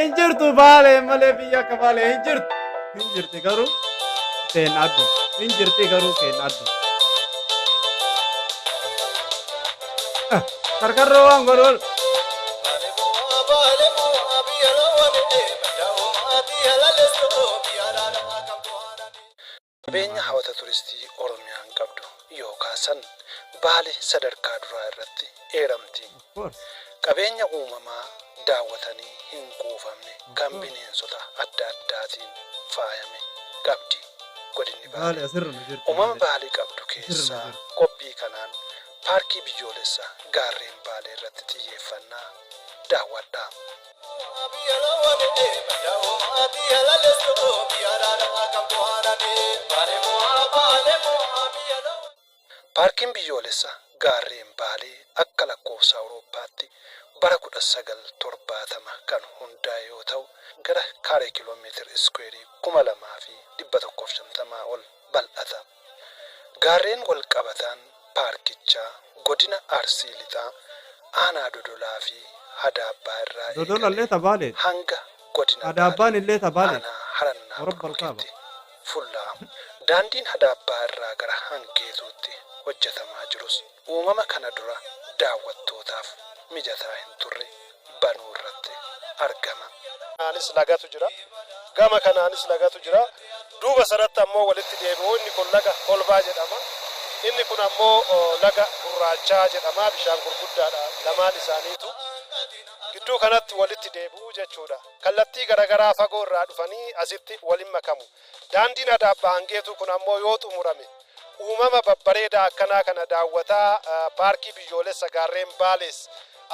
Injirtu baale malee biyya akka baale injirtu. Injirti garuu seen addu. Injirti garuu seen addu. Karkarroo waan godhuun. Qabeenya hawwata turistii Oromiyaan qabdu yookaan Baale sadarkaa duraa irratti eeramti. Qabeenya uumamaa daawwatanii hin quufamne kan bineensota adda addaatiin faayame qabdi godinni Baale. Uumama Baale qabdu keessaa qophii kanaan paarkii biyyoolessaa gaarreen Baalee irratti xiyyeeffannaa daawwadhaa. Paarkiin biyyoolessaa gaarreen Baalee akka lakkoofsa Awurooppaatti bara 1970 kan hundaa'e yoo ta'u gara kaaree kiiloomeetira iskweerii 2150 ol bal'ata. Gaarreen wal qabataan paarkichaa godina Arsii Lixaa aanaa Dodolaa fi Hadaabbaa irraa hanga godina aanaa Harannaa Qulqulleetti fuulla'ama. Daandiin Hadaabbaa irraa gara Hanqeetuutti hojjetamaa jirus uumama kana dura daawwattootaaf mijataa hin turre banuu irratti argama. Kanaanis lagatu jira. Gama kanaanis lagatu jira. Duuba sanatti ammoo walitti deebi'u inni kun laga Kolbaa jedhama. Inni kun ammoo laga Gurraachaa jedhama. Bishaan gurguddaadha lamaan isaaniitu. Gidduu kanatti walitti deebi'u jechuudha. Kallattii garaagaraa fagoo irraa dhufanii asitti waliin makamu. Daandiin Hadaabbaa Hanqeetuu kun ammoo yoo xumurame uumama babbareedaa akkanaa kana daawwataa paarkii biyyoolessa gaarreen Baalees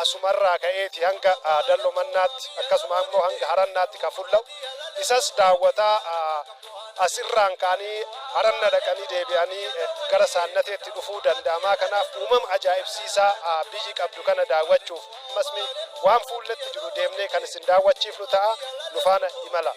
asumarraa ka'eeti hanga Dallomannaatti akkasuma ammoo hanga Harannaatti kan fuulla'u isas daawwataa asirraan kaanii Haranna dhaqanii deebi'anii gara Saannateetti dhufuu danda'ama. Kanaaf uumama ajaa'ibsiisaa biyyi qabdu kana daawwachuuf ammas waan fuulletti jiru deemnee kan isin daawwachiifnu ta'a. Nu faana imala.